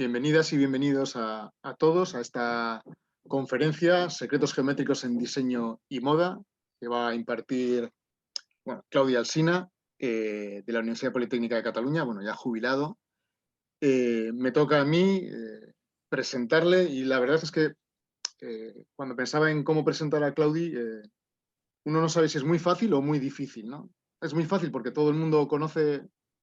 Bienvenidas y bienvenidos a todos a esta conferencia Secretos Geométricos en Diseño y Moda que va a impartir Claudia Alsina de la Universidad Politécnica de Cataluña, ya jubilado. Me toca a mí presentarle y la verdad es que cuando pensaba en cómo presentar a Claudi, uno no sabe si es muy fácil o muy difícil, ¿no? Es muy fácil porque todo el mundo conoce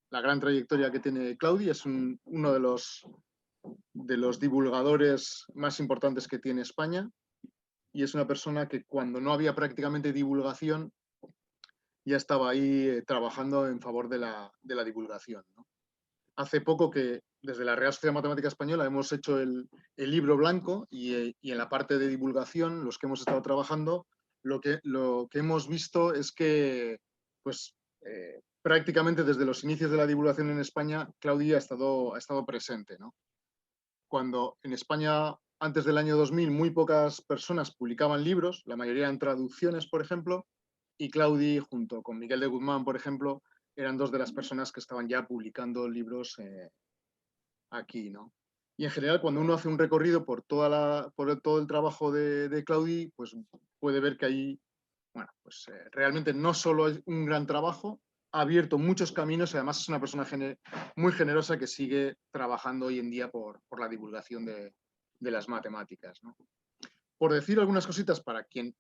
la gran trayectoria que tiene Claudi, es uno de los divulgadores más importantes que tiene España y es una persona que cuando no había prácticamente divulgación ya estaba ahí trabajando en favor de la divulgación, ¿no? Hace poco que desde la Real Sociedad Matemática Española hemos hecho el libro blanco y en la parte de divulgación, los que hemos estado trabajando, lo que hemos visto es que pues, prácticamente desde los inicios de la divulgación en España, Claudia ha estado presente, ¿no? Cuando en España, antes del año 2000, muy pocas personas publicaban libros, la mayoría eran traducciones, por ejemplo, y Claudi, junto con Miguel de Guzmán, por ejemplo, eran dos de las personas que estaban ya publicando libros aquí, ¿no? Y en general, cuando uno hace un recorrido por todo el trabajo de Claudi, pues puede ver que ahí, realmente no solo es un gran trabajo, ha abierto muchos caminos y además es una persona muy generosa que sigue trabajando hoy en día por la divulgación de las matemáticas, ¿no? Por decir algunas cositas para quien,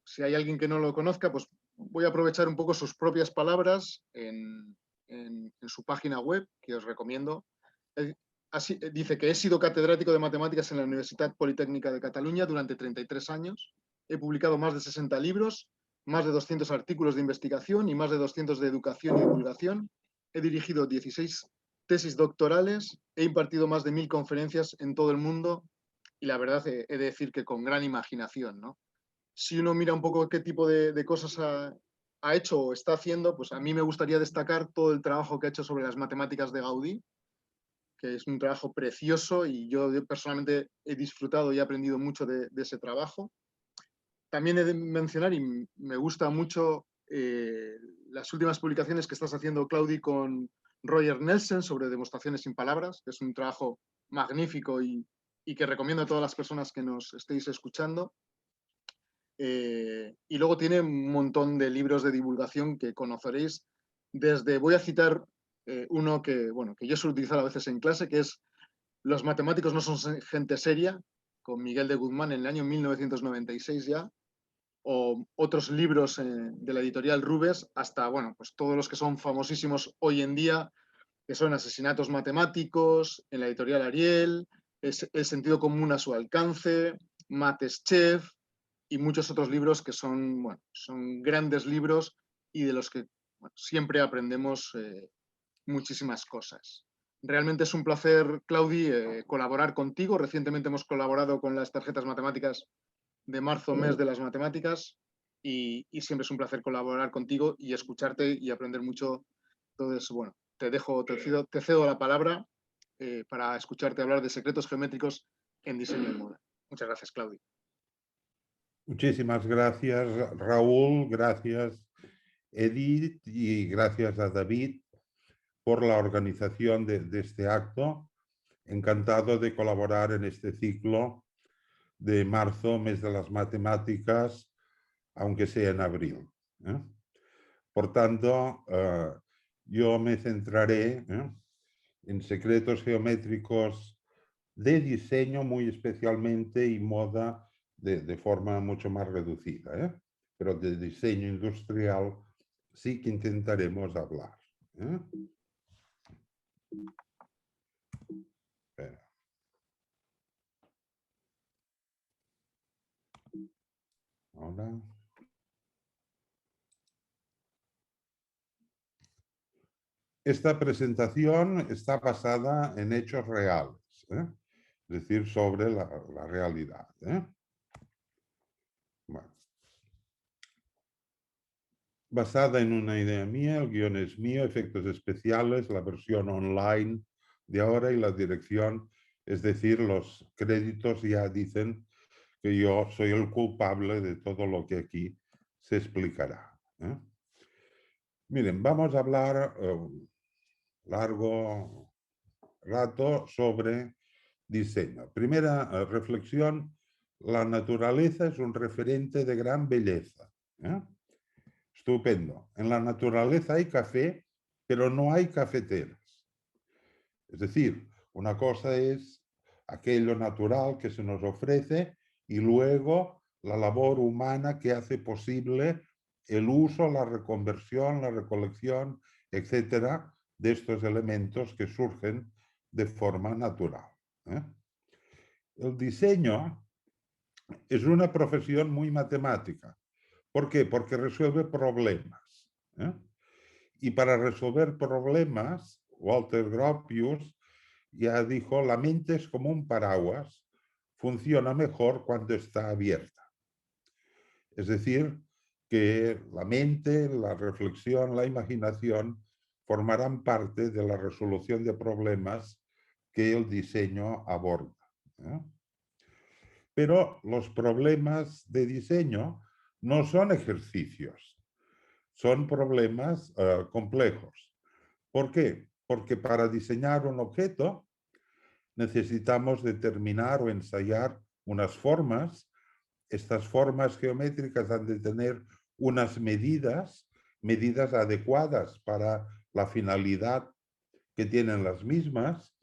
si hay alguien que no lo conozca, pues voy a aprovechar un poco sus propias palabras en su página web, que os recomiendo. Dice que he sido catedrático de matemáticas en la Universidad Politécnica de Cataluña durante 33 años. He publicado más de 60 libros, más de 200 artículos de investigación y más de 200 de educación y divulgación. He dirigido 16 tesis doctorales, he impartido más de 1000 conferencias en todo el mundo y la verdad he de decir que con gran imaginación, ¿no? Si uno mira un poco qué tipo de cosas ha hecho o está haciendo, pues a mí me gustaría destacar todo el trabajo que ha hecho sobre las matemáticas de Gaudí, que es un trabajo precioso y yo personalmente he disfrutado y he aprendido mucho de ese trabajo. También he de mencionar, y me gusta mucho, las últimas publicaciones que estás haciendo, Claudi, con Roger Nelson sobre demostraciones sin palabras, que es un trabajo magnífico y que recomiendo a todas las personas que nos estéis escuchando. Y luego tiene un montón de libros de divulgación que conoceréis. Voy a citar uno que yo suelo utilizar a veces en clase, que es Los matemáticos no son gente seria, con Miguel de Guzmán en el año 1996 ya, o otros libros de la editorial Rubes, hasta pues todos los que son famosísimos hoy en día, que son Asesinatos matemáticos, en la editorial Ariel, El sentido común a su alcance, Mateschef, y muchos otros libros que son grandes libros y de los que siempre aprendemos muchísimas cosas. Realmente es un placer, Claudi, colaborar contigo. Recientemente hemos colaborado con las tarjetas matemáticas de marzo, mes de las matemáticas, y siempre es un placer colaborar contigo y escucharte y aprender mucho. Entonces, te cedo la palabra para escucharte hablar de secretos geométricos en diseño y moda. Muchas gracias, Claudi. Muchísimas gracias, Raúl, gracias, Edith, y gracias a David por la organización de este acto. Encantado de colaborar en este ciclo de marzo, mes de las matemáticas, aunque sea en abril. Por tanto, yo me centraré en secretos geométricos de diseño muy especialmente y moda de forma mucho más reducida, pero de diseño industrial sí que intentaremos hablar. Ahora. Esta presentación está basada en hechos reales, es decir, sobre la realidad. Bueno. Basada en una idea mía, el guión es mío, efectos especiales, la versión online de ahora y la dirección, es decir, los créditos ya dicen que yo soy el culpable de todo lo que aquí se explicará. Miren, vamos a hablar largo rato sobre diseño. Primera reflexión, la naturaleza es un referente de gran belleza. Estupendo. En la naturaleza hay café, pero no hay cafeteras. Es decir, una cosa es aquello natural que se nos ofrece y luego la labor humana que hace posible el uso, la reconversión, la recolección, etcétera, de estos elementos que surgen de forma natural. El diseño es una profesión muy matemática. ¿Por qué? Porque resuelve problemas. Y para resolver problemas, Walter Gropius ya dijo, la mente es como un paraguas, funciona mejor cuando está abierta. Es decir, que la mente, la reflexión, la imaginación formarán parte de la resolución de problemas que el diseño aborda. Pero los problemas de diseño no son ejercicios, son problemas complejos. ¿Por qué? Porque para diseñar un objeto necesitamos determinar o ensayar unas formas. Estas formas geométricas han de tener unas medidas adecuadas para la finalidad que tienen las mismas.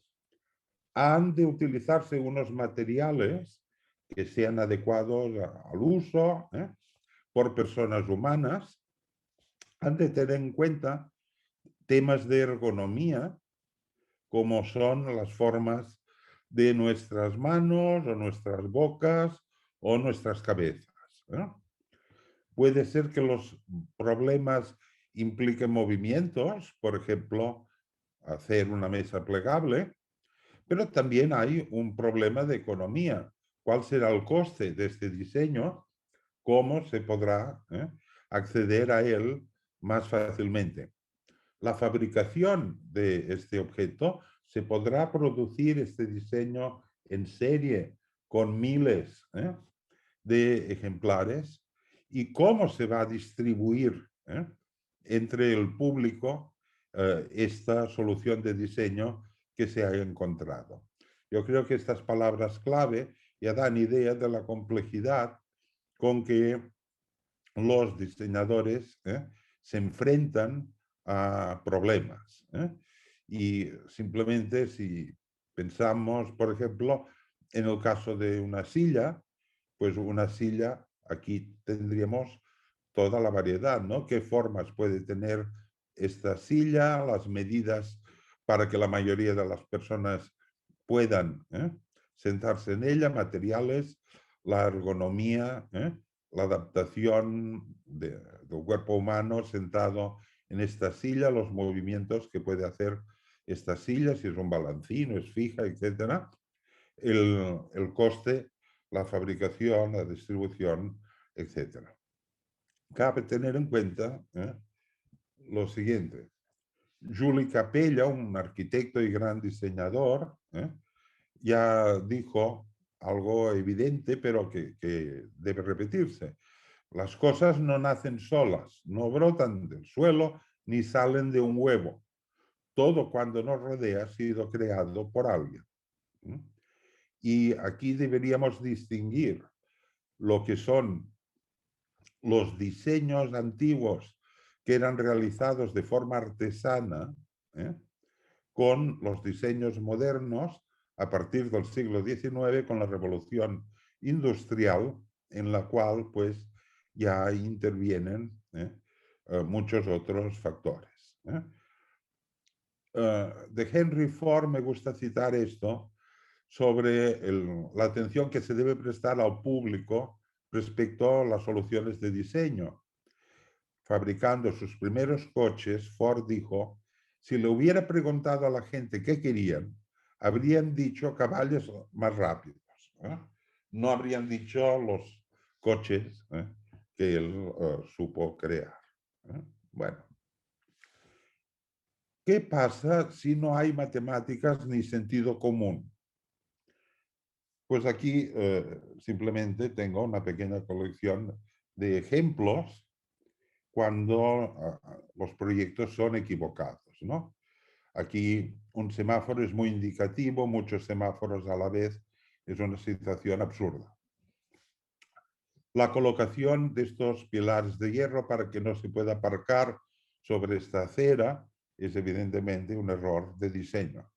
Han de utilizarse unos materiales que sean adecuados al uso por personas humanas. Han de tener en cuenta temas de ergonomía, como son las formas de nuestras manos o nuestras bocas o nuestras cabezas. Puede ser que los problemas impliquen movimientos, por ejemplo, hacer una mesa plegable, pero también hay un problema de economía. ¿Cuál será el coste de este diseño? ¿Cómo se podrá acceder a él más fácilmente? La fabricación de este objeto, se podrá producir este diseño en serie con miles de ejemplares, y cómo se va a distribuir entre el público esta solución de diseño que se ha encontrado. Yo creo que estas palabras clave ya dan idea de la complejidad con que los diseñadores se enfrentan a problemas. Y simplemente si pensamos, por ejemplo, en el caso de una silla, pues una silla, aquí tendríamos toda la variedad, ¿no? ¿Qué formas puede tener esta silla? Las medidas para que la mayoría de las personas puedan sentarse en ella, materiales, la ergonomía, la adaptación del cuerpo humano sentado en esta silla, los movimientos que puede hacer esta silla, si es un balancín o es fija, etc. El coste, la fabricación, la distribución, etc. Cabe tener en cuenta lo siguiente. Julie Capella, un arquitecto y gran diseñador, ya dijo algo evidente, pero que debe repetirse. Las cosas no nacen solas, no brotan del suelo ni salen de un huevo. Todo cuando nos rodea ha sido creado por alguien. Y aquí deberíamos distinguir lo que son los diseños antiguos que eran realizados de forma artesana, con los diseños modernos a partir del siglo XIX, con la revolución industrial, en la cual pues ya intervienen muchos otros factores. De Henry Ford me gusta citar esto sobre la atención que se debe prestar al público respecto a las soluciones de diseño. Fabricando sus primeros coches, Ford dijo, si le hubiera preguntado a la gente qué querían, habrían dicho caballos más rápidos. No habrían dicho los coches que él supo crear. Bueno, ¿qué pasa si no hay matemáticas ni sentido común? Pues aquí simplemente tengo una pequeña colección de ejemplos cuando los proyectos son equivocados, ¿no? Aquí un semáforo es muy indicativo, muchos semáforos a la vez, es una situación absurda. La colocación de estos pilares de hierro para que no se pueda aparcar sobre esta acera es evidentemente un error de diseño.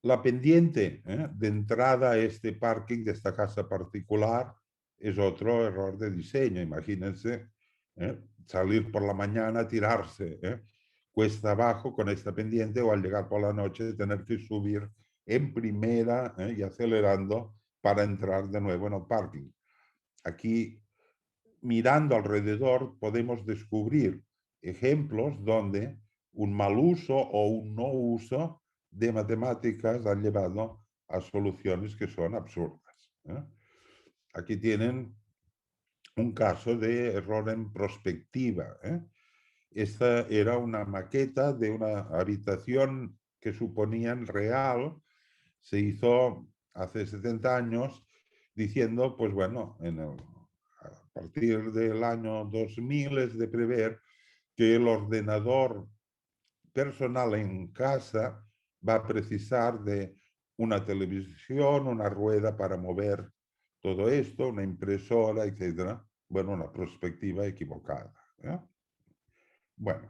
La pendiente de entrada a este parking de esta casa particular es otro error de diseño. Imagínense salir por la mañana, tirarse cuesta abajo con esta pendiente o al llegar por la noche tener que subir en primera y acelerando para entrar de nuevo en el parking. Aquí, mirando alrededor, podemos descubrir ejemplos donde un mal uso o un no uso de matemáticas han llevado a soluciones que son absurdas. Aquí tienen un caso de error en prospectiva. Esta era una maqueta de una habitación que suponían real, se hizo hace 70 años diciendo, pues bueno, a partir del año 2000 es de prever que el ordenador personal en casa va a precisar de una televisión, una rueda para mover todo esto, una impresora, etc. Bueno, una perspectiva equivocada. Bueno,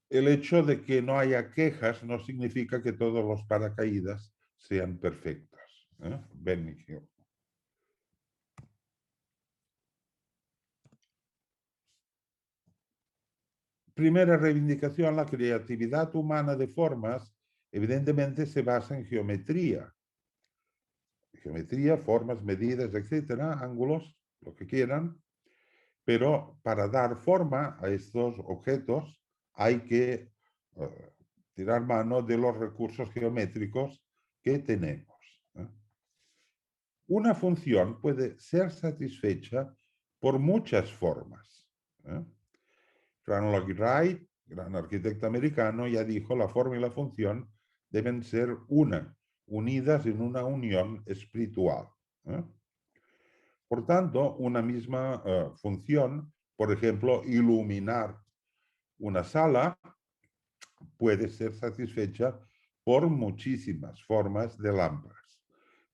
el hecho de que no haya quejas no significa que todos los paracaídas sean perfectos. Benigno. Primera reivindicación, la creatividad humana de formas, evidentemente se basa en geometría. Geometría, formas, medidas, etcétera, ángulos, lo que quieran, pero para dar forma a estos objetos hay que tirar mano de los recursos geométricos que tenemos. Una función puede ser satisfecha por muchas formas. Frank Lloyd Wright, gran arquitecto americano, ya dijo, la forma y la función deben ser una, unidas en una unión espiritual. Por tanto, una misma función, por ejemplo, iluminar una sala, puede ser satisfecha por muchísimas formas de lámparas.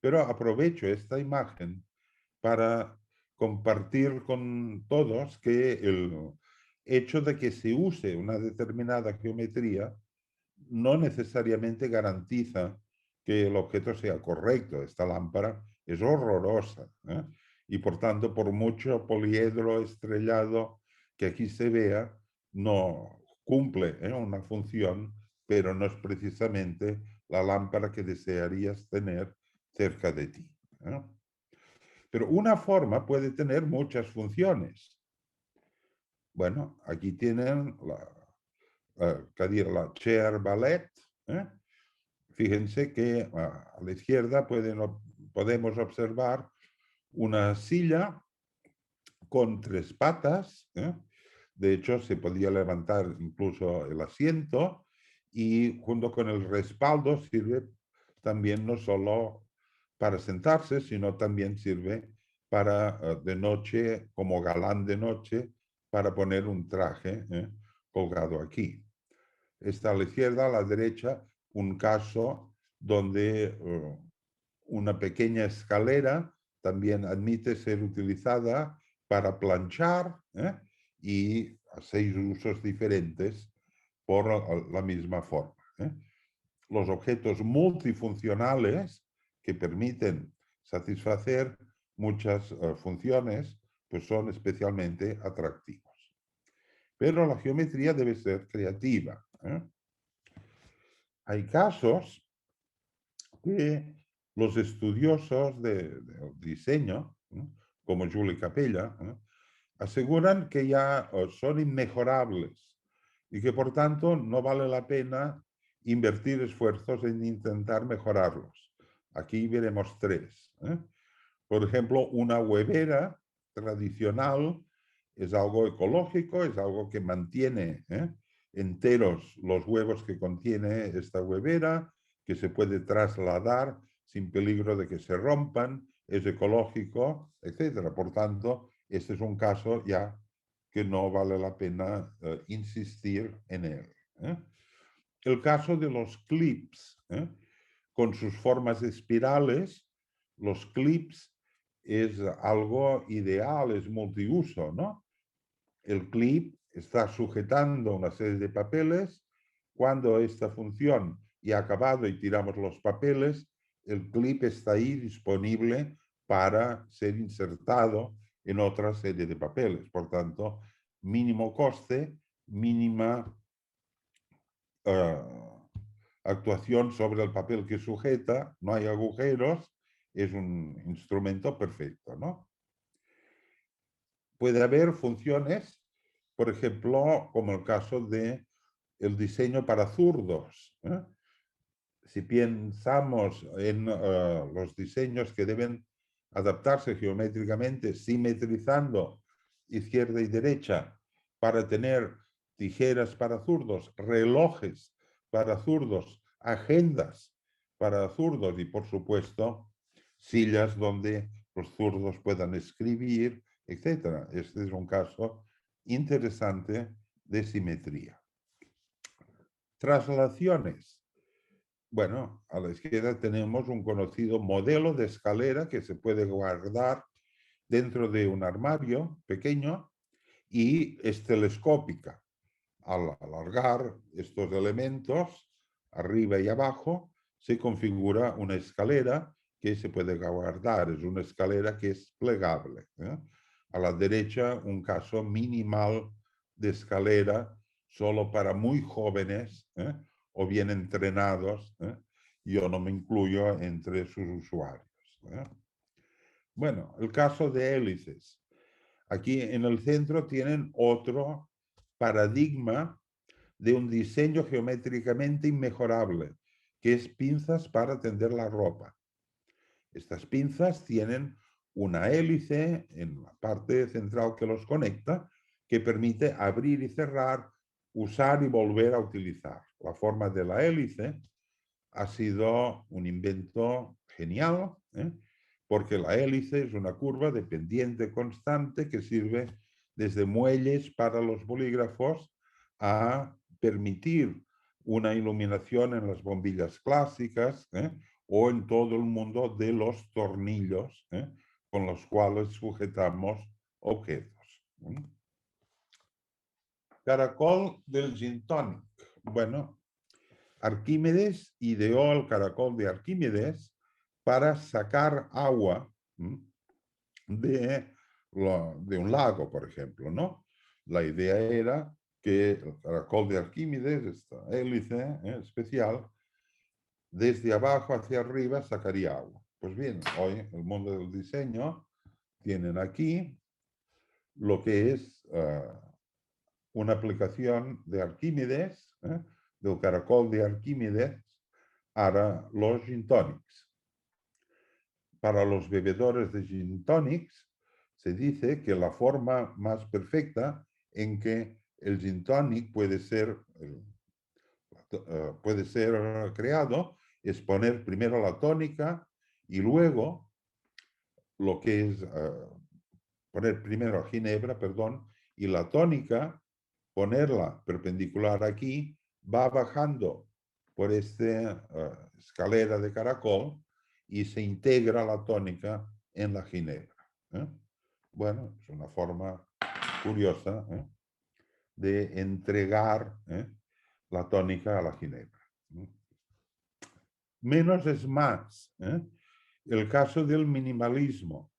Pero aprovecho esta imagen para compartir con todos que el hecho de que se use una determinada geometría no necesariamente garantiza que el objeto sea correcto. Esta lámpara es horrorosa y por tanto, por mucho poliedro estrellado que aquí se vea, no cumple una función, pero no es precisamente la lámpara que desearías tener cerca de ti. Pero una forma puede tener muchas funciones. Bueno, aquí tienen la chair ballet. Fíjense que a la izquierda podemos observar una silla con 3 patas. De hecho, se podía levantar incluso el asiento y junto con el respaldo sirve también no solo para sentarse, sino también sirve para de noche, como galán de noche, para poner un traje colgado aquí. Está a la izquierda, a la derecha, un caso donde una pequeña escalera también admite ser utilizada para planchar y 6 usos diferentes por la misma forma. Los objetos multifuncionales que permiten satisfacer muchas funciones pues son especialmente atractivos. Pero la geometría debe ser creativa. Hay casos que los estudiosos del diseño, como Julie Capella, aseguran que ya son inmejorables y que por tanto no vale la pena invertir esfuerzos en intentar mejorarlos. Aquí veremos 3. Por ejemplo, una huevera tradicional es algo ecológico, es algo que mantiene enteros los huevos que contiene esta huevera, que se puede trasladar sin peligro de que se rompan, es ecológico, etc. Por tanto, este es un caso ya que no vale la pena insistir en él. El caso de los clips, con sus formas espirales, los clips es algo ideal, es multiuso, ¿no? El clip está sujetando una serie de papeles. Cuando esta función ya ha acabado y tiramos los papeles, el clip está ahí disponible para ser insertado en otra serie de papeles. Por tanto, mínimo coste, mínima actuación sobre el papel que sujeta, no hay agujeros, es un instrumento perfecto, ¿no? Puede haber funciones, por ejemplo, como el caso de el diseño para zurdos. Si pensamos en los diseños que deben adaptarse geométricamente, simetrizando izquierda y derecha para tener tijeras para zurdos, relojes para zurdos, agendas para zurdos y, por supuesto, sillas donde los zurdos puedan escribir, etc. Este es un caso interesante de simetría. Traslaciones. Bueno, a la izquierda tenemos un conocido modelo de escalera que se puede guardar dentro de un armario pequeño y es telescópica. Al alargar estos elementos, arriba y abajo, se configura una escalera que se puede guardar. Es una escalera que es plegable. A la derecha, un caso minimal de escalera solo para muy jóvenes o bien entrenados. Yo no me incluyo entre sus usuarios. Bueno, el caso de hélices. Aquí en el centro tienen otro paradigma de un diseño geométricamente inmejorable, que es pinzas para tender la ropa. Estas pinzas tienen una hélice en la parte central que los conecta, que permite abrir y cerrar, usar y volver a utilizar. La forma de la hélice ha sido un invento genial, porque la hélice es una curva de pendiente constante que sirve desde muelles para los bolígrafos a permitir una iluminación en las bombillas clásicas o en todo el mundo de los tornillos con los cuales sujetamos objetos. Caracol del gin tonic. Bueno, Arquímedes ideó el caracol de Arquímedes para sacar agua de un lago, por ejemplo, ¿no? La idea era que el caracol de Arquímedes, esta hélice especial, desde abajo hacia arriba sacaría agua. Pues bien, hoy el mundo del diseño tienen aquí lo que es una aplicación de Arquímedes, del caracol de Arquímedes, para los gin tonics. Para los bebedores de gin tonics se dice que la forma más perfecta en que el gin tonic puede ser creado es poner primero la tónica y luego lo que es poner primero ginebra, perdón, y la tónica, ponerla perpendicular aquí, va bajando por esta escalera de caracol y se integra la tónica en la ginebra. Bueno, es una forma curiosa de entregar la tónica a la ginebra. Menos es más. El caso del minimalismo.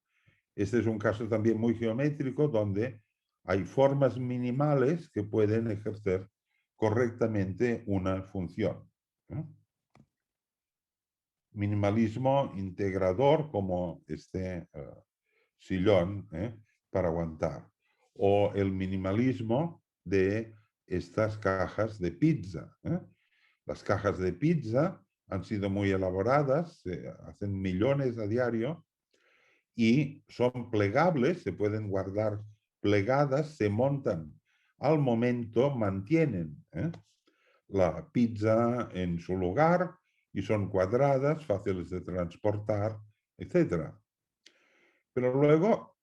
Este es un caso también muy geométrico donde hay formas minimales que pueden ejercer correctamente una función. Minimalismo integrador como este sillón para aguantar. O el minimalismo de estas cajas de pizza. Las cajas de pizza han sido muy elaboradas, se hacen millones a diario y son plegables, se pueden guardar plegadas, se montan al momento, mantienen la pizza en su lugar y son cuadradas, fáciles de transportar, etc. Pero luego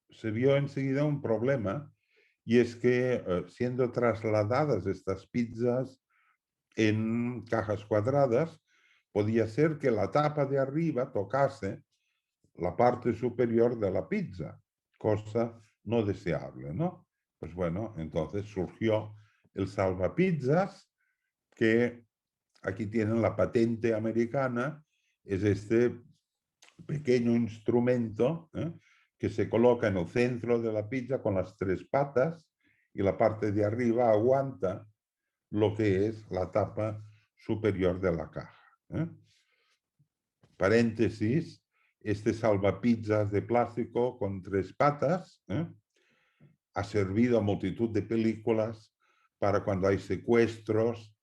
se vio enseguida un problema, y es que siendo trasladadas estas pizzas en cajas cuadradas, podía ser que la tapa de arriba tocase la parte superior de la pizza, cosa no deseable, ¿no? Pues bueno, entonces surgió el salvapizzas, que aquí tienen la patente americana, es este pequeño instrumento que se coloca en el centro de la pizza con las 3 patas, y la parte de arriba aguanta lo que es la tapa superior de la caja. Paréntesis, este salvapizzas de plástico con 3 patas ha servido a multitud de películas para cuando hay secuestros,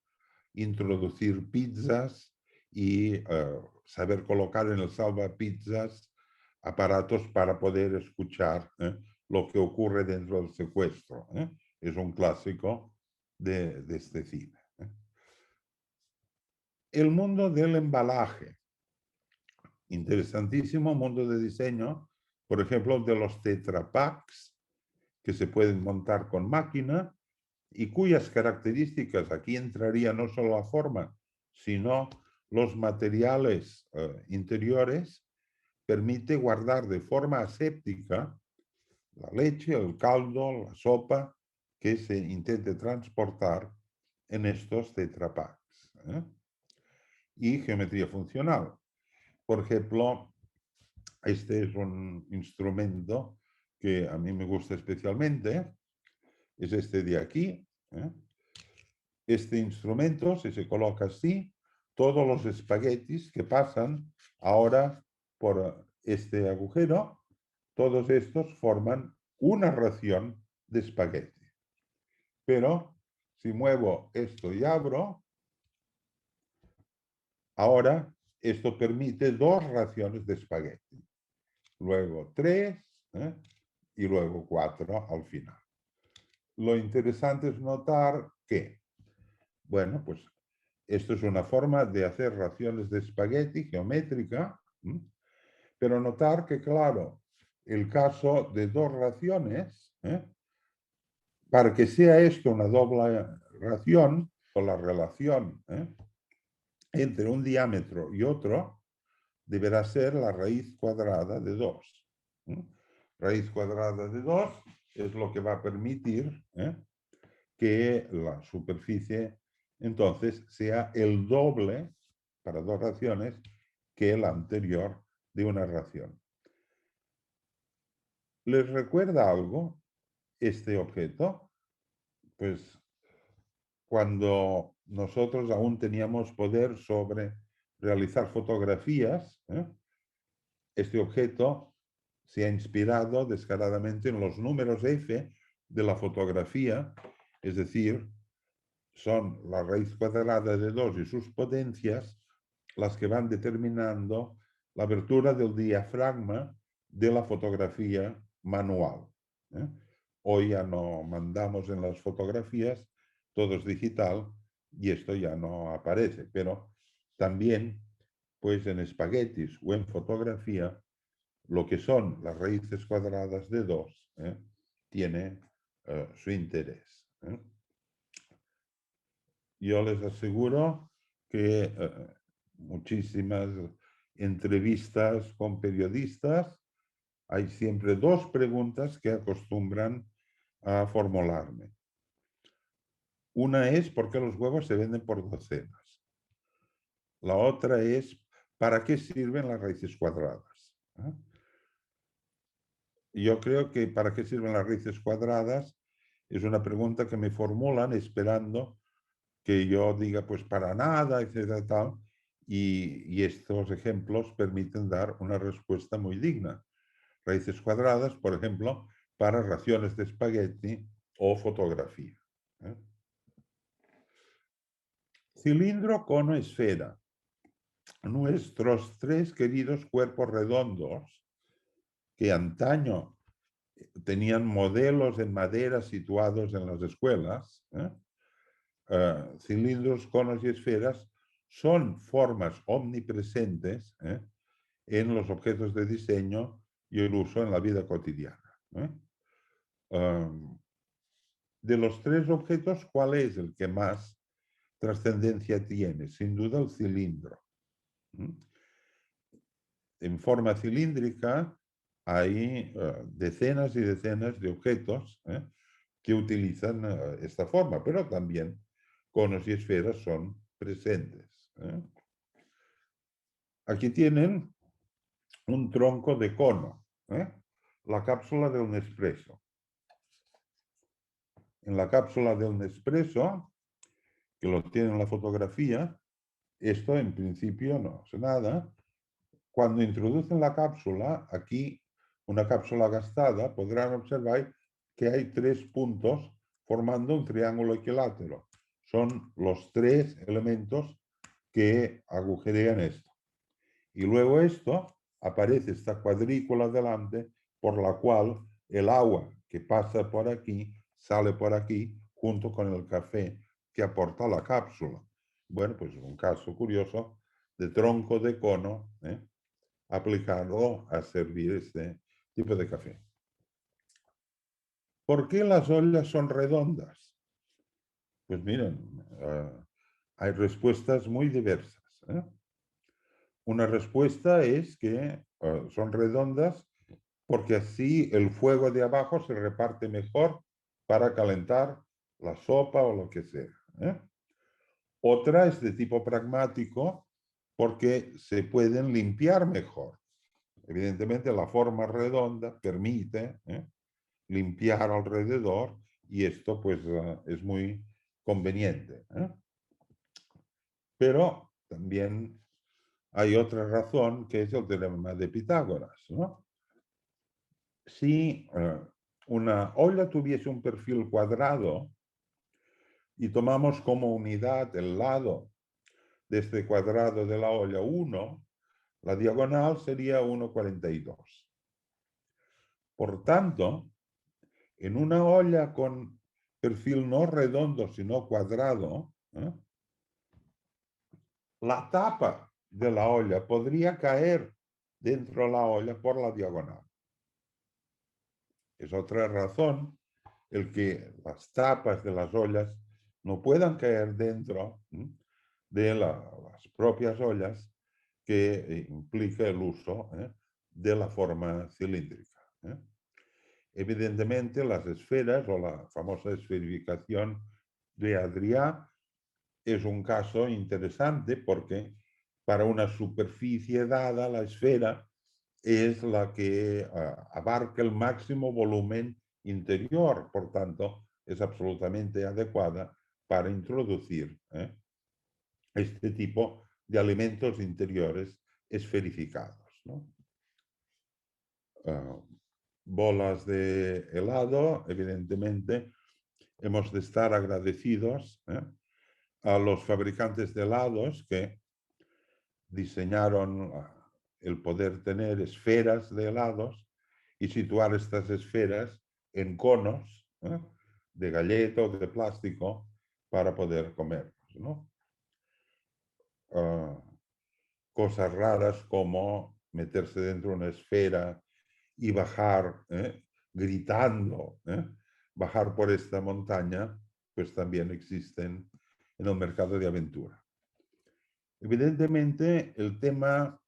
introducir pizzas y saber colocar en el salvapizzas aparatos para poder escuchar lo que ocurre dentro del secuestro. Es un clásico de este cine. El mundo del embalaje. Interesantísimo mundo de diseño, por ejemplo, de los Tetra Paks, que se pueden montar con máquina y cuyas características, aquí entraría no solo la forma, sino los materiales interiores, permite guardar de forma aséptica la leche, el caldo, la sopa que se intente transportar en estos Tetra Paks. Y geometría funcional. Por ejemplo, este es un instrumento que a mí me gusta especialmente, es este de aquí. Este instrumento, si se coloca así, todos los espaguetis que pasan ahora por este agujero, todos estos forman una ración de espagueti. Pero si muevo esto y abro, ahora esto permite 2 raciones de espagueti. Luego 3 y luego 4 al final. Lo interesante es notar que, bueno, pues esto es una forma de hacer raciones de espagueti geométrica, pero notar que, claro, el caso de 2 raciones, para que sea esto una doble ración, con la relación entre un diámetro y otro, deberá ser la raíz cuadrada de 2. Raíz cuadrada de 2 es lo que va a permitir que la superficie entonces sea el doble para 2 raciones que la anterior de una ración. ¿Les recuerda algo este objeto? Pues cuando nosotros aún teníamos poder sobre realizar fotografías, este objeto se ha inspirado descaradamente en los números F de la fotografía, es decir, son la raíz cuadrada de 2 y sus potencias las que van determinando la abertura del diafragma de la fotografía manual. Hoy ya no mandamos en las fotografías, todo es digital y esto ya no aparece, pero también pues en espaguetis o en fotografía lo que son las raíces cuadradas de 2 tiene su interés. Yo les aseguro que muchísimas entrevistas con periodistas hay siempre 2 preguntas que acostumbran a formularme. Una es ¿por qué los huevos se venden por docenas? La otra es ¿para qué sirven las raíces cuadradas? Yo creo que ¿para qué sirven las raíces cuadradas? Es una pregunta que me formulan esperando que yo diga pues para nada, etcétera, tal, y estos ejemplos permiten dar una respuesta muy digna. Raíces cuadradas, por ejemplo, para raciones de espagueti o fotografía. Cilindro, cono, esfera. Nuestros 3 queridos cuerpos redondos, que antaño tenían modelos en madera situados en las escuelas, cilindros, conos y esferas, son formas omnipresentes en los objetos de diseño y el uso en la vida cotidiana. ¿eh? De los tres objetos, ¿cuál es el que más trascendencia tiene? Sin duda el cilindro. En forma cilíndrica hay decenas y decenas de objetos que utilizan esta forma, pero también conos y esferas son presentes. Aquí tienen un tronco de cono, la cápsula del Nespresso. En la cápsula del Nespresso, que lo tiene en la fotografía, esto en principio no hace nada. Cuando introducen la cápsula, aquí una cápsula gastada, podrán observar que hay 3 puntos formando un triángulo equilátero. Son los 3 elementos que agujerean esto. Y luego esto, aparece esta cuadrícula delante por la cual el agua que pasa por aquí sale por aquí junto con el café que aporta la cápsula. Bueno, pues es un caso curioso de tronco de cono aplicado a servir este tipo de café. ¿Por qué las ollas son redondas? Pues miren, hay respuestas muy diversas. Una respuesta es que son redondas porque así el fuego de abajo se reparte mejor para calentar la sopa o lo que sea. Otra es de tipo pragmático porque se pueden limpiar mejor. Evidentemente la forma redonda permite limpiar alrededor y esto pues es muy conveniente. Pero también hay otra razón que es el teorema de Pitágoras, ¿no? Si una olla tuviese un perfil cuadrado y tomamos como unidad el lado de este cuadrado de la olla 1, la diagonal sería 1,42. Por tanto, en una olla con perfil no redondo, sino cuadrado, la tapa de la olla podría caer dentro de la olla por la diagonal. Es otra razón el que las tapas de las ollas no puedan caer dentro de las propias ollas que implica el uso de la forma cilíndrica. Evidentemente, las esferas o la famosa esferificación de Adrià es un caso interesante porque para una superficie dada, la esfera es la que abarca el máximo volumen interior, por tanto, es absolutamente adecuada para introducir este tipo de alimentos interiores esferificados, ¿no? Bolas de helado, evidentemente, hemos de estar agradecidos a los fabricantes de helados que diseñaron el poder tener esferas de helados y situar estas esferas en conos de galleta o de plástico para poder comerlos, ¿no? Cosas raras como meterse dentro de una esfera y bajar gritando, bajar por esta montaña, pues también existen en el mercado de aventura. Evidentemente, el tema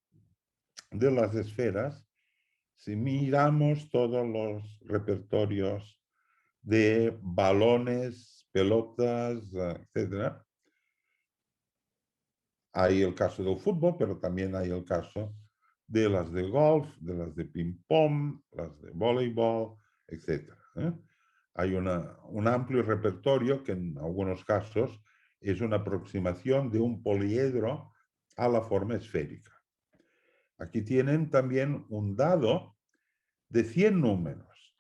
de las esferas, si miramos todos los repertorios de balones, pelotas, etc., hay el caso del fútbol, pero también hay el caso de las de golf, de las de ping-pong, las de voleibol, etc. Hay un amplio repertorio que en algunos casos es una aproximación de un poliedro a la forma esférica. Aquí tienen también un dado de 100 números.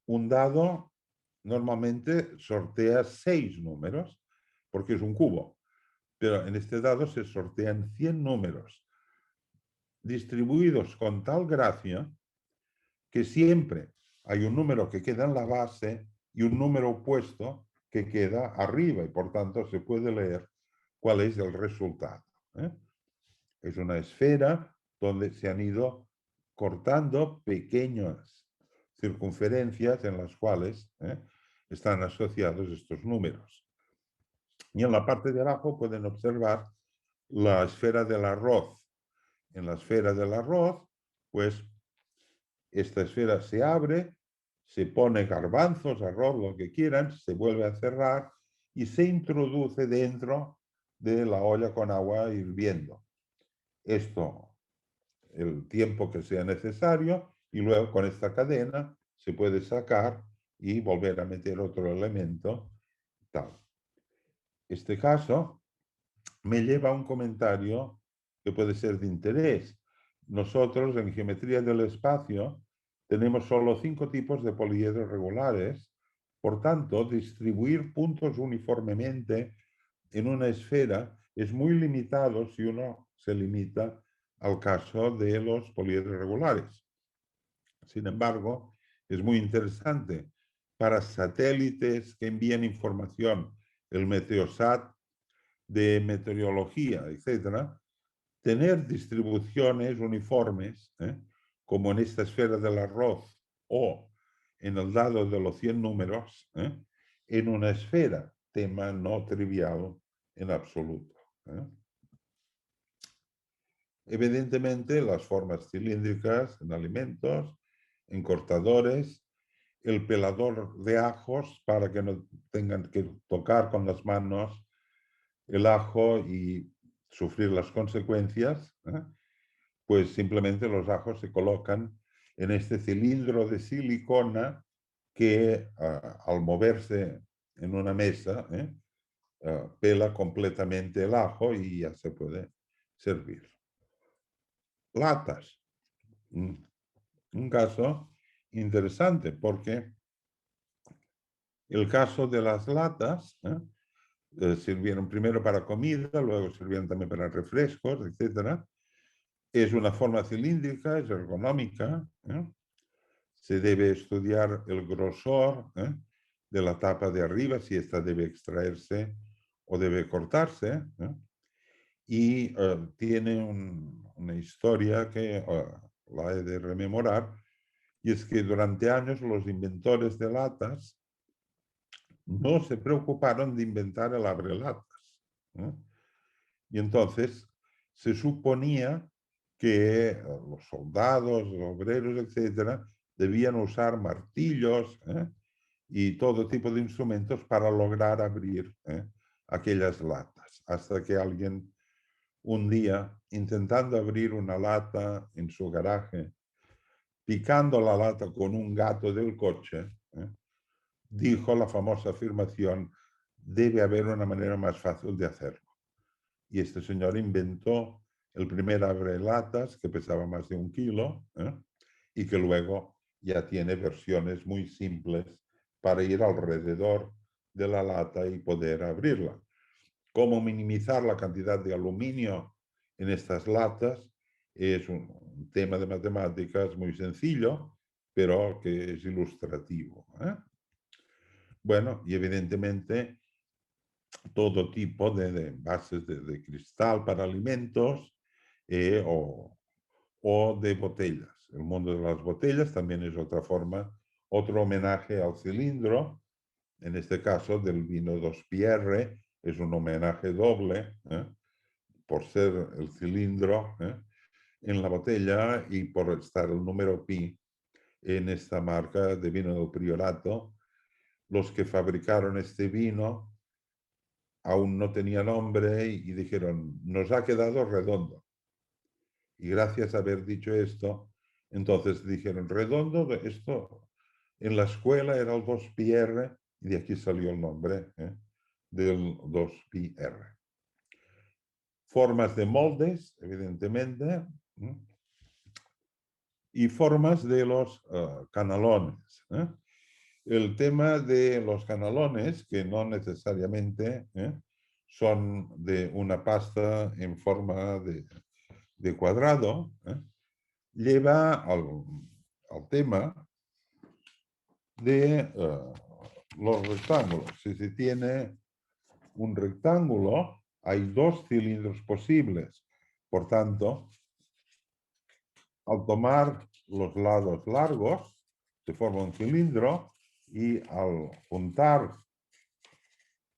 Un dado normalmente sortea 6 números porque es un cubo, pero en este dado se sortean 100 números distribuidos con tal gracia que siempre hay un número que queda en la base y un número opuesto que queda arriba y por tanto se puede leer cuál es el resultado. Es una esfera donde se han ido cortando pequeñas circunferencias en las cuales están asociados estos números. Y en la parte de abajo pueden observar la esfera del arroz. En la esfera del arroz, pues esta esfera se abre, se pone garbanzos, arroz, lo que quieran, se vuelve a cerrar y se introduce dentro de la olla con agua hirviendo. Esto, el tiempo que sea necesario, y luego con esta cadena se puede sacar y volver a meter otro elemento. Tal. Este caso me lleva a un comentario que puede ser de interés. Nosotros en geometría del espacio tenemos solo 5 tipos de poliedros regulares. Por tanto, distribuir puntos uniformemente en una esfera es muy limitado si uno se limita al caso de los poliedros regulares. Sin embargo, es muy interesante para satélites que envían información, el Meteosat de meteorología, etcétera, tener distribuciones uniformes, como en esta esfera del arroz o en el dado de los 100 números, en una esfera, tema no trivial en absoluto. Evidentemente, las formas cilíndricas en alimentos, en cortadores, el pelador de ajos para que no tengan que tocar con las manos el ajo y sufrir las consecuencias, pues simplemente los ajos se colocan en este cilindro de silicona que al moverse en una mesa pela completamente el ajo y ya se puede servir. Latas. Un caso interesante porque el caso de las latas sirvieron primero para comida, luego sirvieron también para refrescos, etc. Es una forma cilíndrica, es ergonómica. Se debe estudiar el grosor de la tapa de arriba, si esta debe extraerse o debe cortarse. Y tiene una historia que la he de rememorar, y es que durante años los inventores de latas no se preocuparon de inventar el abrelatas. Y entonces se suponía que los soldados, los obreros, etcétera, debían usar martillos y todo tipo de instrumentos para lograr abrir aquellas latas. Hasta que alguien un día, intentando abrir una lata en su garaje, picando la lata con un gato del coche, dijo la famosa afirmación: debe haber una manera más fácil de hacerlo. Y este señor inventó el primer abrelatas que pesaba más de 1 kilo y que luego ya tiene versiones muy simples para ir alrededor de la lata y poder abrirla. Cómo minimizar la cantidad de aluminio en estas latas es un tema de matemáticas muy sencillo, pero que es ilustrativo. Bueno, y evidentemente todo tipo de bases de cristal para alimentos o de botellas. El mundo de las botellas también es otra forma, otro homenaje al cilindro, en este caso del vino 2PR, es un homenaje doble, por ser el cilindro en la botella y por estar el número pi en esta marca de vino del Priorato. Los que fabricaron este vino aún no tenía nombre y dijeron, nos ha quedado redondo. Y gracias a haber dicho esto, entonces dijeron, redondo, esto en la escuela era el 2PR y de aquí salió el nombre del 2PR. Formas de moldes, evidentemente, y formas de los canalones. El tema de los canalones, que no necesariamente son de una pasta en forma de cuadrado, lleva al tema de los rectángulos. Si se tiene un rectángulo, hay 2 cilindros posibles. Por tanto, al tomar los lados largos, se forma un cilindro y al juntar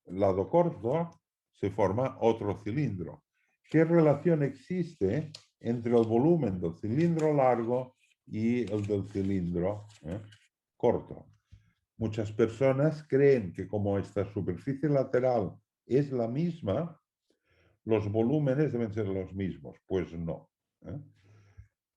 el lado corto se forma otro cilindro. ¿Qué relación existe entre el volumen del cilindro largo y el del cilindro corto? Muchas personas creen que como esta superficie lateral es la misma, los volúmenes deben ser los mismos. Pues no.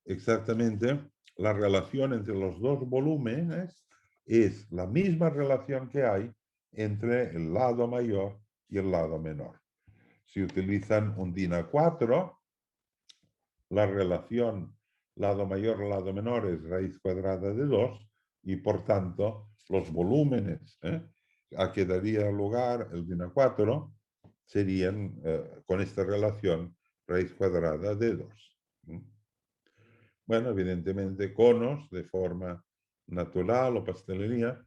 Exactamente, la relación entre los dos volúmenes es la misma relación que hay entre el lado mayor y el lado menor. Si utilizan un DIN A4, la relación lado mayor, lado menor es raíz cuadrada de 2 y por tanto los volúmenes a que daría lugar el DIN A4 serían con esta relación raíz cuadrada de 2. Bueno, evidentemente conos de forma natural o pastelería,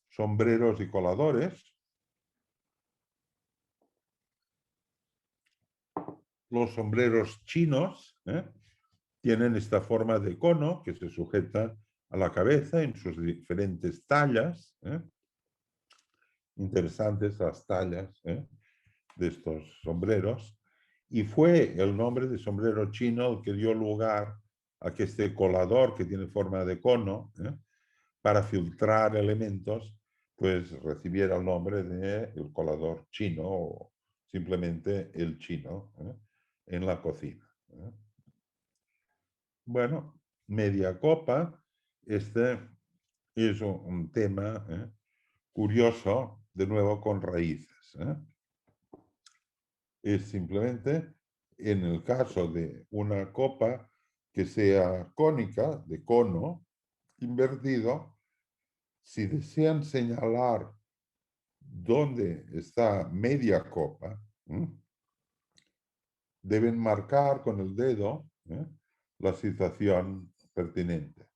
sombreros y coladores. Los sombreros chinos tienen esta forma de cono que se sujeta a la cabeza en sus diferentes tallas. Interesantes las tallas de estos sombreros. Y fue el nombre de sombrero chino el que dio lugar a que este colador que tiene forma de cono, para filtrar elementos, pues recibiera el nombre de el colador chino o simplemente el chino en la cocina. Bueno, media copa, este es un tema curioso, de nuevo con raíces. Es simplemente, en el caso de una copa que sea cónica, de cono, invertido, si desean señalar dónde está media copa, deben marcar con el dedo la situación pertinente.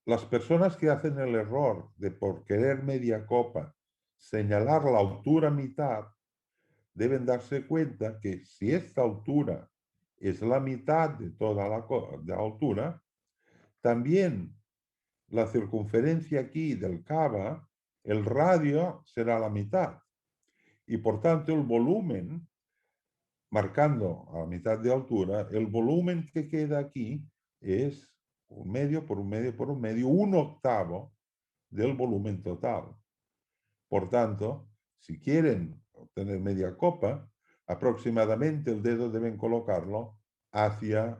Las personas que hacen el error de, por querer media copa, señalar la altura mitad, deben darse cuenta que si esta altura es la mitad de toda la altura, también la circunferencia aquí del cava, el radio será la mitad. Y por tanto el volumen, marcando a mitad de altura, el volumen que queda aquí es un medio por un medio por un medio, un octavo del volumen total. Por tanto, si quieren obtener media copa, aproximadamente el dedo deben colocarlo hacia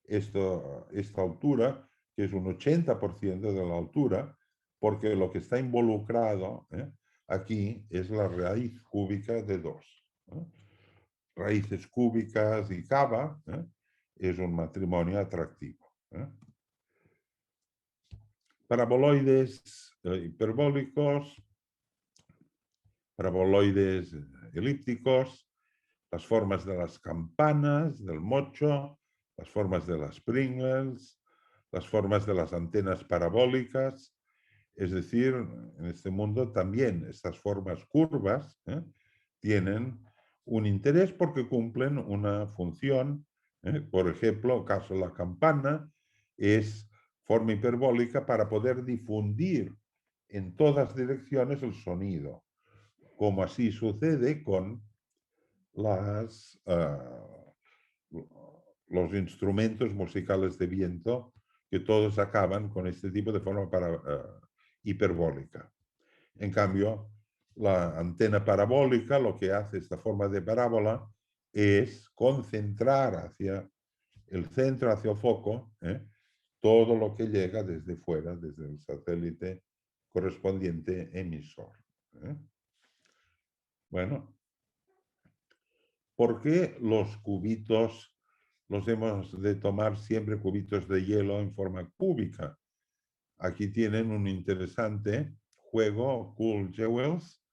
esta altura, que es un 80% de la altura, porque lo que está involucrado aquí es la raíz cúbica de 2. Raíces cúbicas y cava es un matrimonio atractivo. Paraboloides hiperbólicos, paraboloides elípticos, las formas de las campanas, del mocho, las formas de las Pringles, las formas de las antenas parabólicas. Es decir, en este mundo también estas formas curvas tienen un interés porque cumplen una función. Por ejemplo, el caso de la campana es forma hiperbólica para poder difundir en todas direcciones el sonido, como así sucede con los instrumentos musicales de viento, que todos acaban con este tipo de forma hiperbólica. En cambio, la antena parabólica lo que hace esta forma de parábola es concentrar hacia el centro, hacia el foco, todo lo que llega desde fuera, desde el satélite correspondiente emisor. Bueno, ¿por qué los cubitos los hemos de tomar siempre cubitos de hielo en forma cúbica? Aquí tienen un interesante juego, Cool Jewels,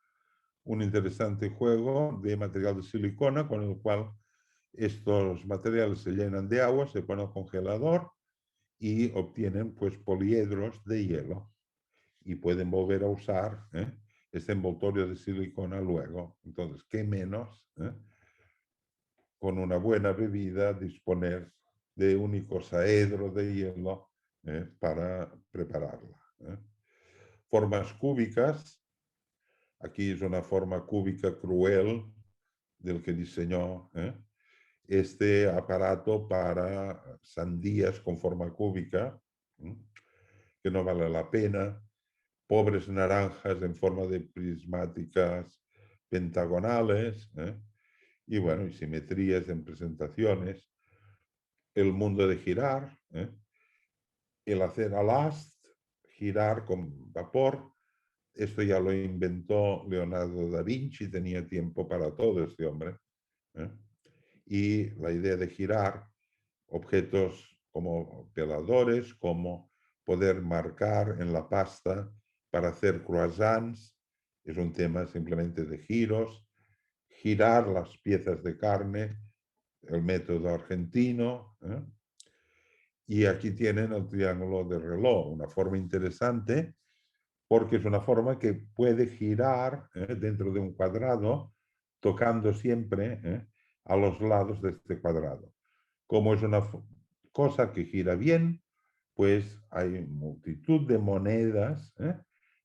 un interesante juego de material de silicona con el cual estos materiales se llenan de agua, se ponen al congelador y obtienen pues poliedros de hielo y pueden volver a usar este envoltorio de silicona luego. Entonces, ¿qué menos con una buena bebida disponer de un icosaedro de hielo para prepararla. Formas cúbicas. Aquí es una forma cúbica Cruel del que diseñó este aparato para sandías con forma cúbica, que no vale la pena. Pobres naranjas en forma de prismáticas pentagonales, y bueno, y simetrías en presentaciones. El mundo de girar, el hacer alast, girar con vapor. Esto ya lo inventó Leonardo da Vinci, tenía tiempo para todo este hombre. Y la idea de girar objetos como peladores, como poder marcar en la pasta para hacer croissants, es un tema simplemente de giros. Girar las piezas de carne, el método argentino. Y aquí tienen el triángulo de reloj, una forma interesante porque es una forma que puede girar dentro de un cuadrado, tocando siempre a los lados de este cuadrado. Como es una cosa que gira bien, pues hay multitud de monedas,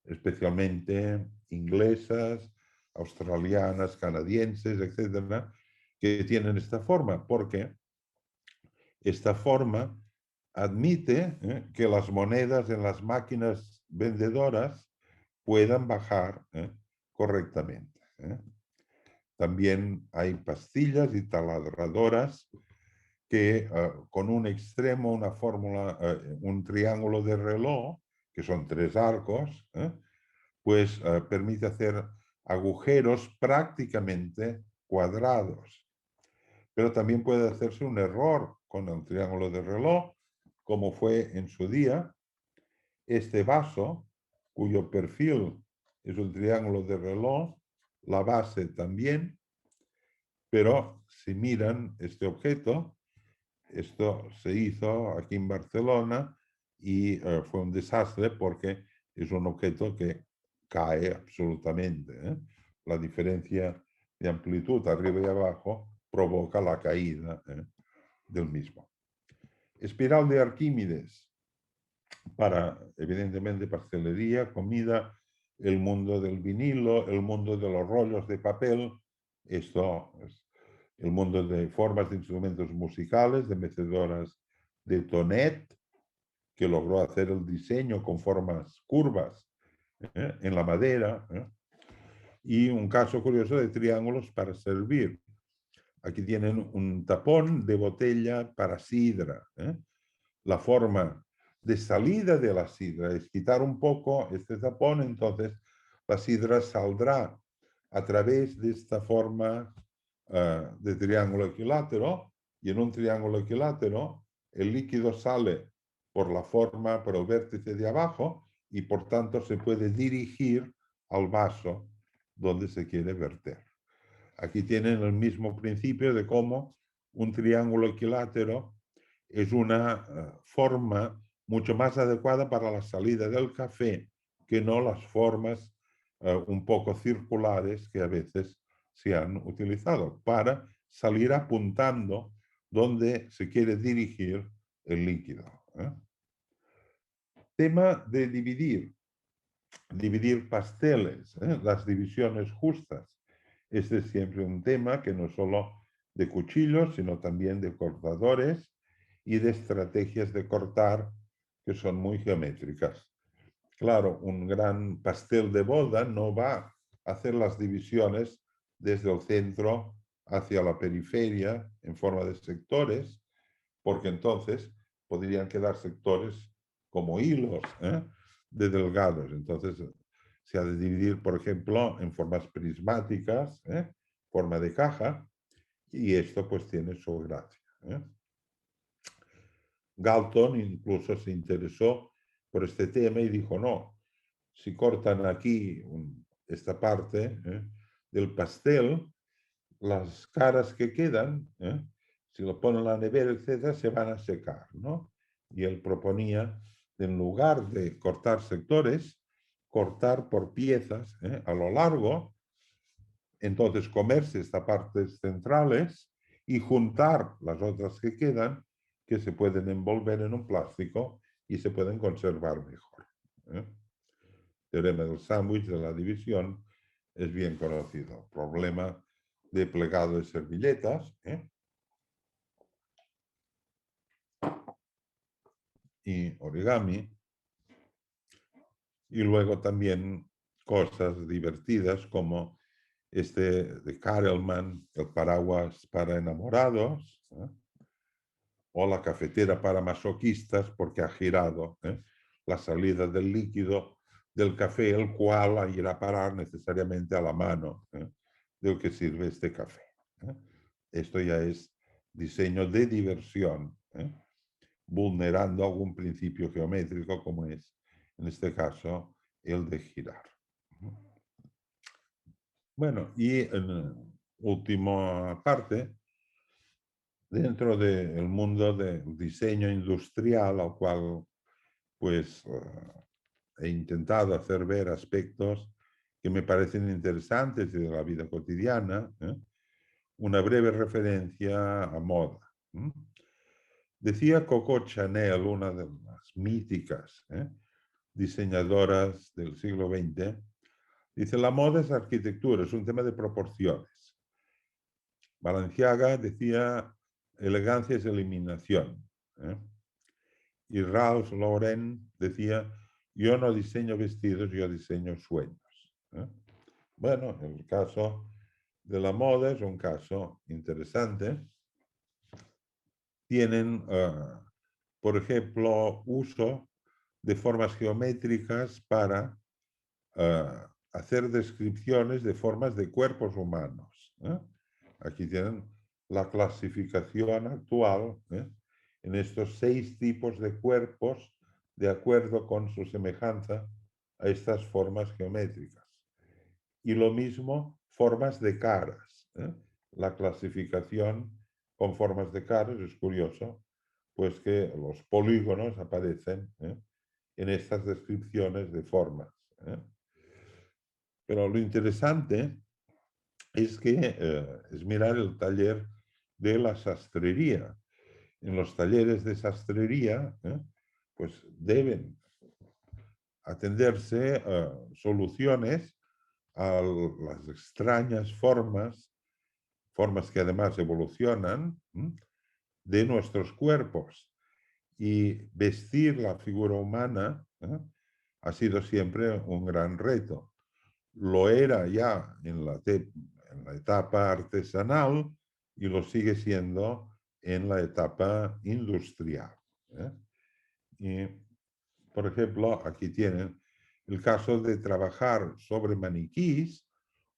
especialmente inglesas, australianas, canadienses, etcétera, que tienen esta forma, porque esta forma admite que las monedas en las máquinas vendedoras puedan bajar correctamente. También hay pastillas y taladradoras que con un extremo, una fórmula, un triángulo de reloj, que son 3 arcos, pues permite hacer agujeros prácticamente cuadrados. Pero también puede hacerse un error con el triángulo de reloj, como fue en su día este vaso, cuyo perfil es un triángulo de reloj, la base también, pero si miran este objeto, esto se hizo aquí en Barcelona y fue un desastre porque es un objeto que cae absolutamente. La diferencia de amplitud arriba y abajo provoca la caída del mismo. Espiral de Arquímedes para, evidentemente, pastelería, comida, el mundo del vinilo, el mundo de los rollos de papel, esto es el mundo de formas de instrumentos musicales, de mecedoras de Tonet, que logró hacer el diseño con formas curvas en la madera, y un caso curioso de triángulos para servir. Aquí tienen un tapón de botella para sidra. La forma de salida de la sidra es quitar un poco este tapón, entonces la sidra saldrá a través de esta forma de triángulo equilátero, y en un triángulo equilátero el líquido sale por la forma, por el vértice de abajo, y por tanto se puede dirigir al vaso donde se quiere verter. Aquí tienen el mismo principio de cómo un triángulo equilátero es una forma mucho más adecuada para la salida del café que no las formas un poco circulares que a veces se han utilizado para salir apuntando donde se quiere dirigir el líquido. Tema de dividir pasteles, las divisiones justas. Este es siempre un tema que no solo de cuchillos, sino también de cortadores y de estrategias de cortar que son muy geométricas. Claro, un gran pastel de boda no va a hacer las divisiones desde el centro hacia la periferia en forma de sectores, porque entonces podrían quedar sectores como hilos de delgados. Entonces se ha de dividir, por ejemplo, en formas prismáticas, forma de caja, y esto pues tiene su gracia. Galton incluso se interesó por este tema y dijo, no, si cortan aquí esta parte del pastel, las caras que quedan, si lo ponen en la nevera, etcétera, se van a secar, ¿no? Y él proponía, en lugar de cortar sectores, cortar por piezas a lo largo, entonces comerse estas partes centrales y juntar las otras que quedan, que se pueden envolver en un plástico y se pueden conservar mejor. El teorema del sándwich de la división es bien conocido. Problema de plegado de servilletas. Y origami. Y luego también cosas divertidas como este de Karelman, el paraguas para enamorados, o la cafetera para masoquistas porque ha girado la salida del líquido del café, el cual irá a parar necesariamente a la mano del que sirve este café. Esto ya es diseño de diversión, vulnerando algún principio geométrico como es, en este caso, el de girar. Bueno, y en última parte, dentro del mundo del diseño industrial, al cual pues he intentado hacer ver aspectos que me parecen interesantes de la vida cotidiana, una breve referencia a moda. Decía Coco Chanel, una de las míticas diseñadoras del siglo XX, dice, la moda es arquitectura, es un tema de proporciones. Balenciaga decía, elegancia es eliminación. Y Ralph Lauren decía, yo no diseño vestidos, yo diseño sueños. Bueno, el caso de la moda es un caso interesante. Tienen, por ejemplo, uso de formas geométricas para hacer descripciones de formas de cuerpos humanos. Aquí tienen la clasificación actual en estos 6 tipos de cuerpos de acuerdo con su semejanza a estas formas geométricas. Y lo mismo, formas de caras. La clasificación con formas de caras es curioso, pues que los polígonos aparecen en estas descripciones de formas. Pero lo interesante es que es mirar el taller de la sastrería. En los talleres de sastrería, pues deben atenderse soluciones a las extrañas formas que además evolucionan de nuestros cuerpos. Y vestir la figura humana ha sido siempre un gran reto. Lo era ya en la etapa artesanal y lo sigue siendo en la etapa industrial. Y, por ejemplo, aquí tienen el caso de trabajar sobre maniquís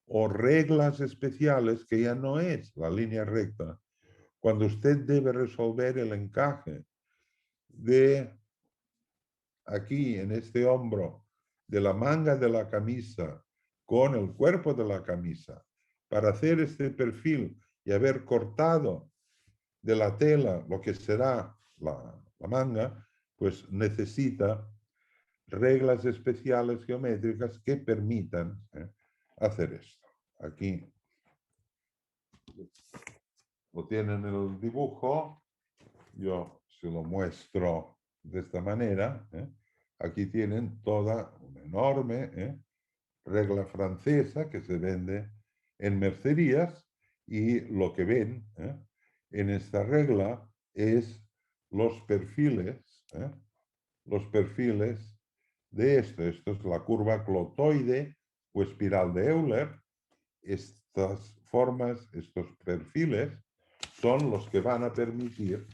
o reglas especiales que ya no es la línea recta. Cuando usted debe resolver el encaje de aquí en este hombro de la manga de la camisa con el cuerpo de la camisa para hacer este perfil y haber cortado de la tela lo que será la manga, pues necesita reglas especiales geométricas que permitan hacer esto. Aquí lo tienen en el dibujo, yo se lo muestro de esta manera. Aquí tienen toda una enorme regla francesa que se vende en mercerías y lo que ven en esta regla es los perfiles de esto. Esto es la curva clotoide o espiral de Euler. Estas formas, estos perfiles, son los que van a permitir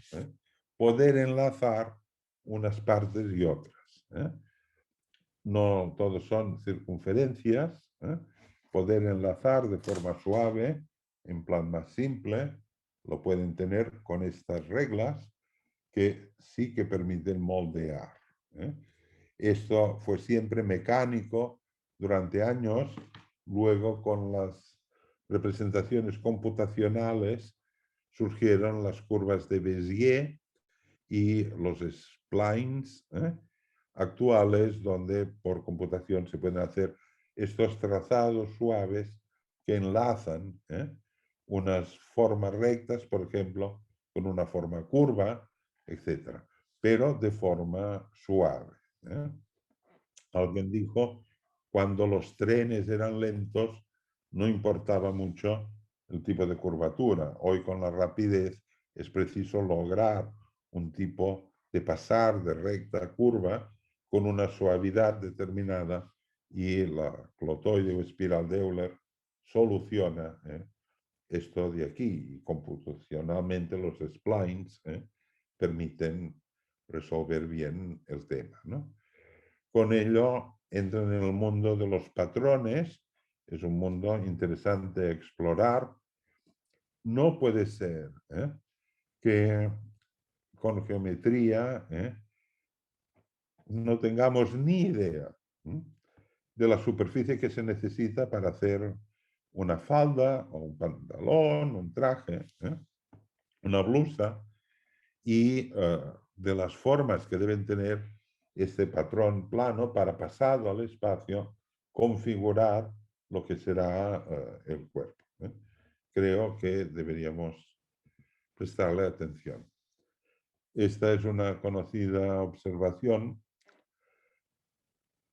poder enlazar unas partes y otras. No todos son circunferencias, poder enlazar de forma suave, en plan más simple, lo pueden tener con estas reglas que sí que permiten moldear. Esto fue siempre mecánico durante años, luego con las representaciones computacionales surgieron las curvas de Bézier y los splines actuales, donde por computación se pueden hacer estos trazados suaves que enlazan unas formas rectas, por ejemplo, con una forma curva, etc. pero de forma suave. Alguien dijo, cuando los trenes eran lentos, no importaba mucho el tipo de curvatura. Hoy con la rapidez es preciso lograr un tipo de pasar de recta a curva con una suavidad determinada y la clotoide o espiral de Euler soluciona esto de aquí. Y computacionalmente los splines permiten resolver bien el tema, ¿no? Con ello entran en el mundo de los patrones. Es un mundo interesante explorar. No puede ser que con geometría no tengamos ni idea de la superficie que se necesita para hacer una falda o un pantalón, un traje, una blusa, y de las formas que deben tener este patrón plano para, pasado al espacio, configurar lo que será el cuerpo. Creo que deberíamos prestarle atención. Esta es una conocida observación,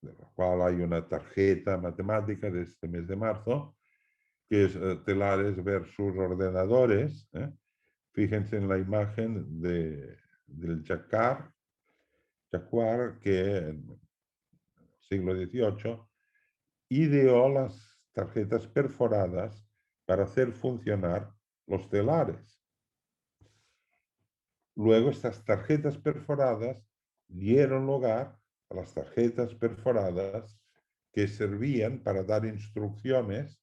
de la cual hay una tarjeta matemática de este mes de marzo, que es telares versus ordenadores. Fíjense en la imagen del Jacquard, que en el siglo XVIII ideó las tarjetas perforadas para hacer funcionar los telares. Luego estas tarjetas perforadas dieron lugar a las tarjetas perforadas que servían para dar instrucciones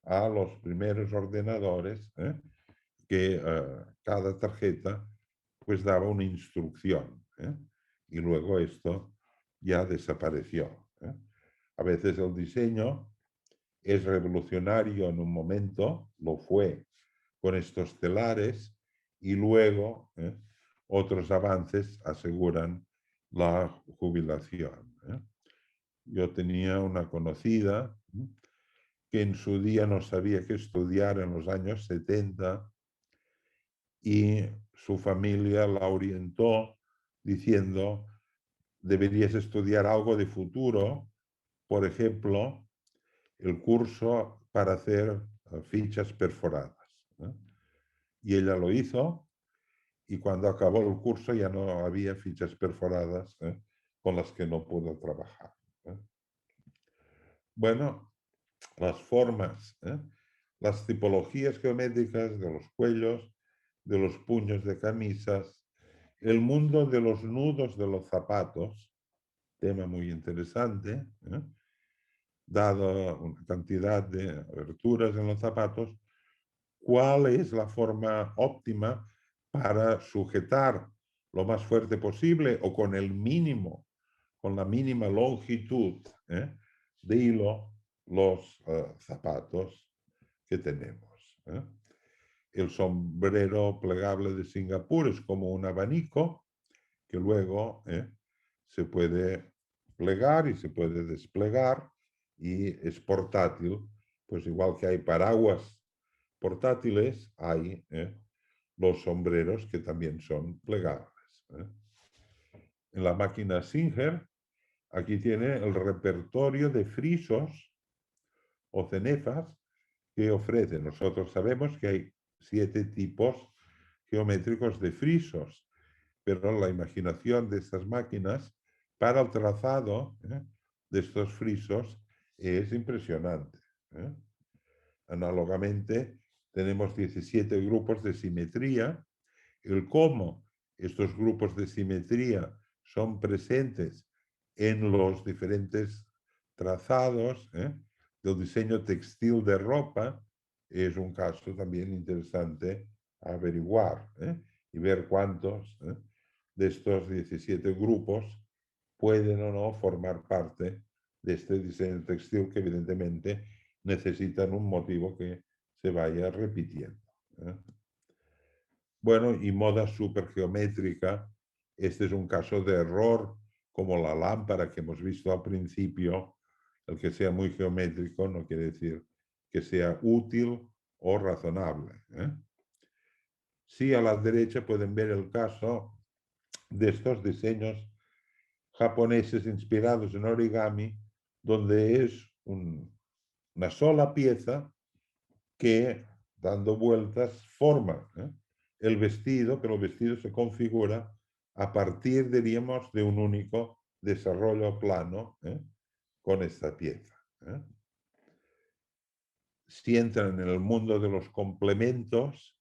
a los primeros ordenadores, que cada tarjeta pues daba una instrucción. Y luego esto ya desapareció. A veces el diseño es revolucionario en un momento, lo fue con estos telares, y luego otros avances aseguran la jubilación. Yo tenía una conocida que en su día no sabía qué estudiar en los años 70 y su familia la orientó diciendo, deberías estudiar algo de futuro, por ejemplo, el curso para hacer fichas perforadas. Y ella lo hizo, y cuando acabó el curso ya no había fichas perforadas con las que no pudo trabajar. Bueno, las formas, las tipologías geométricas de los cuellos, de los puños de camisas, el mundo de los nudos de los zapatos, tema muy interesante, dado una cantidad de aberturas en los zapatos, ¿cuál es la forma óptima para sujetar lo más fuerte posible o con el mínimo, con la mínima longitud de hilo, los zapatos que tenemos? El sombrero plegable de Singapur es como un abanico que luego se puede plegar y se puede desplegar y es portátil, pues igual que hay paraguas portátiles, hay los sombreros que también son plegables. En la máquina Singer, aquí tiene el repertorio de frisos o cenefas que ofrece. Nosotros sabemos que hay 7 tipos geométricos de frisos, pero la imaginación de estas máquinas para el trazado de estos frisos es impresionante. Análogamente, tenemos 17 grupos de simetría. El cómo estos grupos de simetría son presentes en los diferentes trazados del diseño textil de ropa es un caso también interesante a averiguar y ver cuántos de estos 17 grupos pueden o no formar parte de este diseño textil que evidentemente necesitan un motivo que se vaya repitiendo. Bueno, y moda supergeométrica, este es un caso de error, como la lámpara que hemos visto al principio. El que sea muy geométrico no quiere decir que sea útil o razonable. Sí, a la derecha pueden ver el caso de estos diseños japoneses inspirados en origami, donde es una sola pieza que, dando vueltas, forma el vestido, pero el vestido se configura a partir, diríamos, de un único desarrollo plano con esta pieza. Si entran en el mundo de los complementos,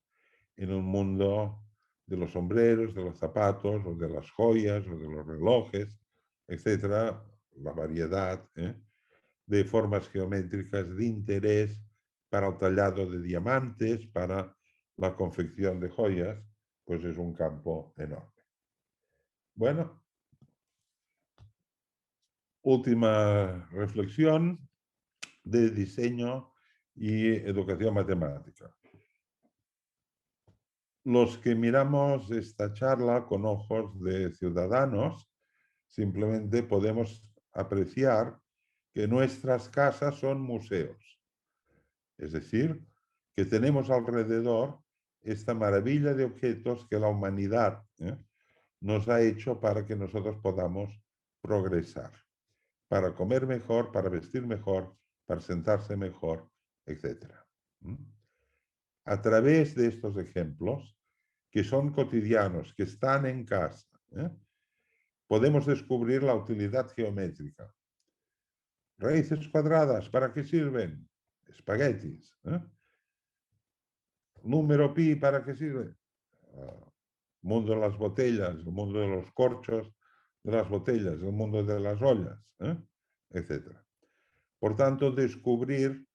en el mundo de los sombreros, de los zapatos, o de las joyas, o de los relojes, etcétera, la variedad de formas geométricas de interés para el tallado de diamantes, para la confección de joyas, pues es un campo enorme. Bueno, última reflexión de diseño y educación matemática. Los que miramos esta charla con ojos de ciudadanos, simplemente podemos apreciar que nuestras casas son museos. Es decir, que tenemos alrededor esta maravilla de objetos que la humanidad nos ha hecho para que nosotros podamos progresar, para comer mejor, para vestir mejor, para sentarse mejor, etc. A través de estos ejemplos, que son cotidianos, que están en casa, podemos descubrir la utilidad geométrica. Raíces cuadradas, ¿para qué sirven? Espaguetis. Número pi, ¿para qué sirve? Mundo de las botellas, el mundo de los corchos de las botellas, el mundo de las ollas, etc. Por tanto, descubrir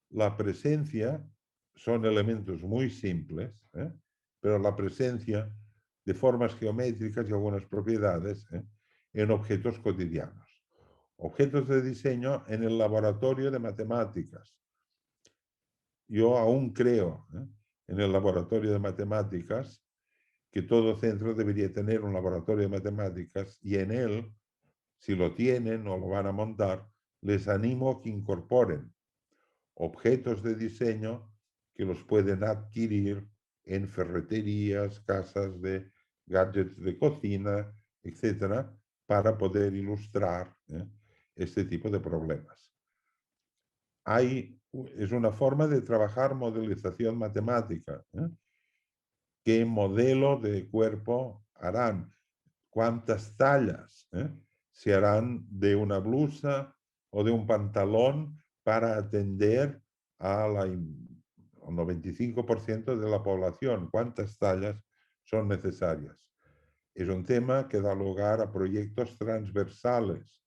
la presencia son elementos muy simples, pero la presencia de formas geométricas y algunas propiedades en objetos cotidianos. Objetos de diseño en el laboratorio de matemáticas. Yo aún creo en el laboratorio de matemáticas, que todo centro debería tener un laboratorio de matemáticas, y en él, si lo tienen o lo van a montar, les animo a que incorporen objetos de diseño que los pueden adquirir en ferreterías, casas de gadgets de cocina, etcétera, para poder ilustrar este tipo de problemas. Es una forma de trabajar modelización matemática. ¿Qué modelo de cuerpo harán? ¿Cuántas tallas se harán de una blusa o de un pantalón para atender al 95% de la población? ¿Cuántas tallas son necesarias? Es un tema que da lugar a proyectos transversales,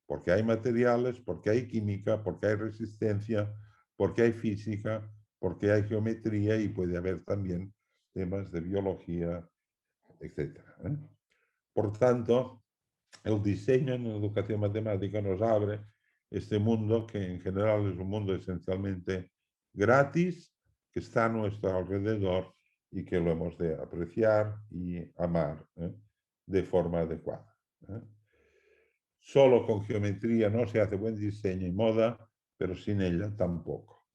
porque hay materiales, porque hay química, porque hay resistencia, porque hay física, porque hay geometría, y puede haber también temas de biología, etc. Por tanto, el diseño en la educación matemática nos abre este mundo que en general es un mundo esencialmente gratis, que está a nuestro alrededor y que lo hemos de apreciar y amar de forma adecuada. Solo con geometría no se hace buen diseño y moda, pero sin ella tampoco.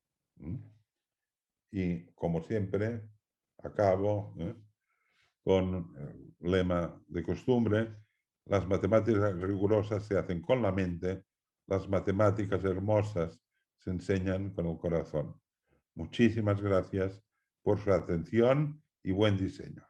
Y como siempre, acabo con el lema de costumbre: las matemáticas rigurosas se hacen con la mente, las matemáticas hermosas se enseñan con el corazón. Muchísimas gracias por su atención y buen diseño.